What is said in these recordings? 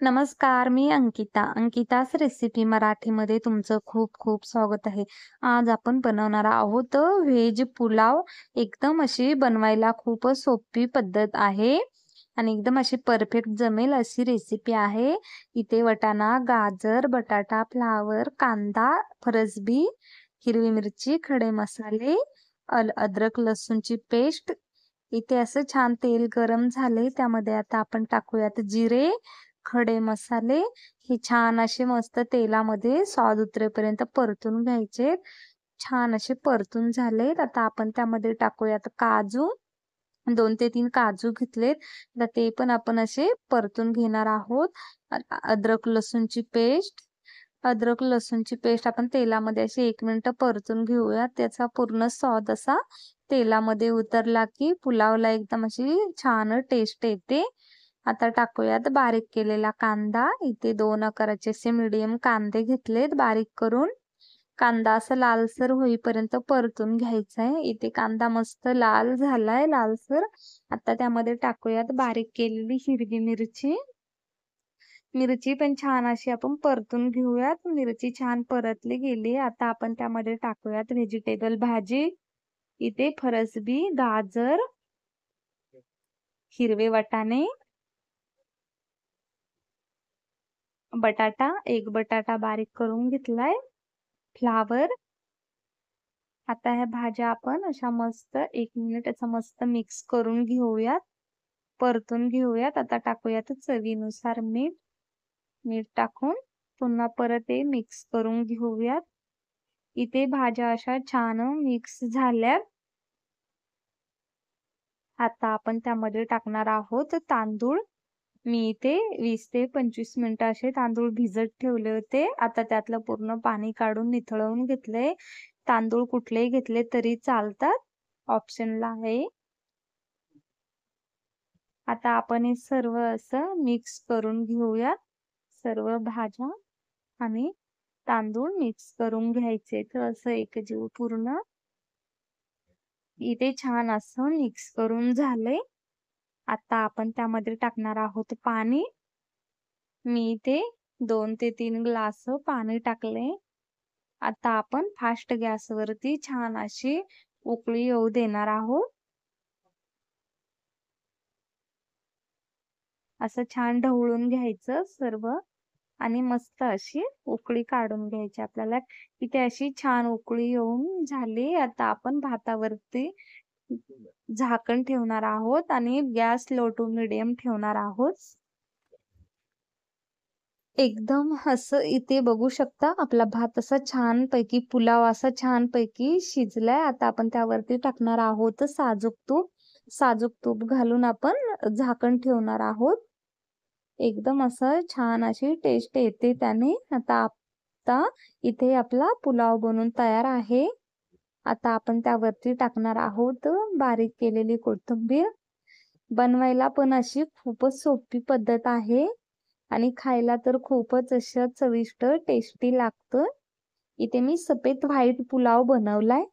नमस्कार, मी अंकिता. अंकिता's रेसिपी मराठीमध्ये तुमचं खूप खूप स्वागत आहे. आज आपण बनवणार आहोत व्हेज पुलाव. एकदम अशी बनवायला खूपच सोपी पद्धत आहे आणि एकदम अशी परफेक्ट जमेल अशी रेसिपी आहे. इथे वाटाणा, गाजर, बटाटा, फ्लावर, कांदा, फरसबी, हिरवी मिरची, खडे मसाले, अद्रक लसूणची पेस्ट. इथे असं छान तेल गरम झाले, त्यामध्ये आता आपण टाकूयात जिरे, खडे मसाले. हे छान असे मस्त तेलामध्ये स्वाद उतरेपर्यंत परतून घ्यायचे. छान असे परतून झालेत, आता आपण त्यामध्ये टाकूयात काजू. 2 ते 3 काजू घेतलेत, तर ते पण आपण असे परतून घेणार आहोत. अद्रक लसूणची पेस्ट. अद्रक लसूणची पेस्ट आपण तेलामध्ये अशी 1 मिनिट परतून घेऊया. त्याचा पूर्ण स्वाद असा तेलामध्ये उतरला की पुलावला एकदम अशी छान टेस्ट येते. आता टाकूयात बारीक केलेला कांदा. इथे 2 आकाराचे असे मीडियम कांदे घेतलेत बारीक करून. कांदा असा लालसर होईपर्यंत परतून घ्यायचा आहे. इथे कांदा मस्त लाल झालाय, लालसर. आता त्यामध्ये टाकूयात बारीक केलेली हिरवी मिरची. मिरची पण छान अशी आपण परतून घेऊयात. मिरची छान परतली गेली. आता आपण त्यामध्ये टाकूयात व्हेजिटेबल भाजी. इथे फरसबी, गाजर, हिरवे वाटाणे, बटाटा, एक बटाटा बारीक करून घेतलाय, फ्लावर. आता ह्या भाज्या आपण अशा मस्त 1 मिनिट असं मस्त मिक्स करून घेऊयात, परतून घेऊयात. आता टाकूयात चवीनुसार मीठ. मीठ टाकून पुन्हा परत ते मिक्स करून घेऊयात. इथे भाज्या अशा छान मिक्स झाल्यात. आता आपण त्यामध्ये टाकणार आहोत तांदूळ. मी इथे 20 ते 25 मिनिटं असे तांदूळ भिजत ठेवले होते. आता त्यातलं पूर्ण पाणी काढून निथळवून घेतले. तांदूळ कुठलेही घेतले तरी चालतात, ऑप्शनला आहे. आता आपण हे सर्व असं मिक्स करून घेऊया. सर्व भाज्या आणि तांदूळ मिक्स करून घ्यायचे. तर असं एकजीव पूर्ण इथे छान असं मिक्स करून झाले. आता आपण त्यामध्ये टाकणार आहोत पाणी. मी इथे 2 ते 3 ग्लास पाणी टाकले. आता आपण फास्ट गॅसवरती छान अशी उकळी येऊ देणार आहोत. असं छान ढवळून घ्यायचं सर्व आणि मस्त अशी उकळी काढून घ्यायची आपल्याला. इथे अशी छान उकळी येऊन झाली. आता आपण भातावरती झाकण ठेवणार आहोत आणि गॅस लो टू मीडियम ठेवणार आहोत. एकदम असं इथे बघू शकता आपला भात असा छान पैकी पुलाव असा छान पैकी शिजलाय. आता आपण त्यावरती टाकणार आहोत साजूक तूप. साजूक तूप घालून आपण झाकण ठेवणार आहोत. एकदम असं छान अशी टेस्ट येते त्याने. आता इथे आपला पुलाव बनून तयार आहे. आता आपण त्यावरती टाकणार आहोत बारीक केलेली कोथिंबीर. बनवायला पण अशी खूपच सोपी पद्धत आहे आणि खायला तर खूपच असं चविष्ट टेस्टी लागतं. इथे मी सफेद व्हाईट पुलाव बनवलाय.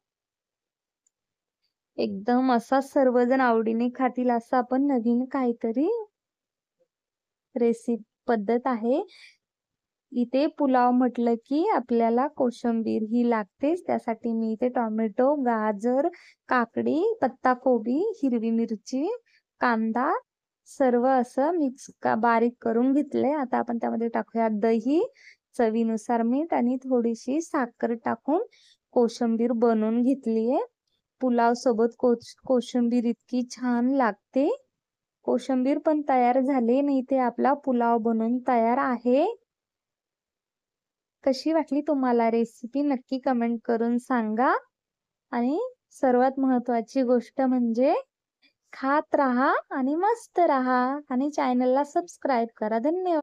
एकदम असा सर्वजण आवडीने खातील असं आपण नवीन काहीतरी रेसिपी पद्धत आहे. इथे पुलाव म्हटलं की आपल्याला कोशिंबीर ही लागतेच. त्यासाठी मी इथे टोमॅटो, गाजर, काकडी, पत्ताकोबी, हिरवी मिरची, कांदा सर्व असं मिक्स बारीक करून घेतले. आता आपण त्यामध्ये टाकूया दही, चवीनुसार मीठ आणि थोडीशी साखर टाकून कोशिंबीर बनवून घेतलीये. पुलाव सोबत कोशिंबीर इतकी छान लागते. कोशिंबीर पण तयार झाली आणि इथे आपला पुलाव बनून तयार आहे. कशी वाटली तुम्हाला रेसिपी नक्की कमेंट करून सांगा. आणि सर्वात महत्त्वाची गोष्ट म्हणजे खात राहा आणि मस्त राहा आणि चॅनलला सबस्क्राईब करा. धन्यवाद.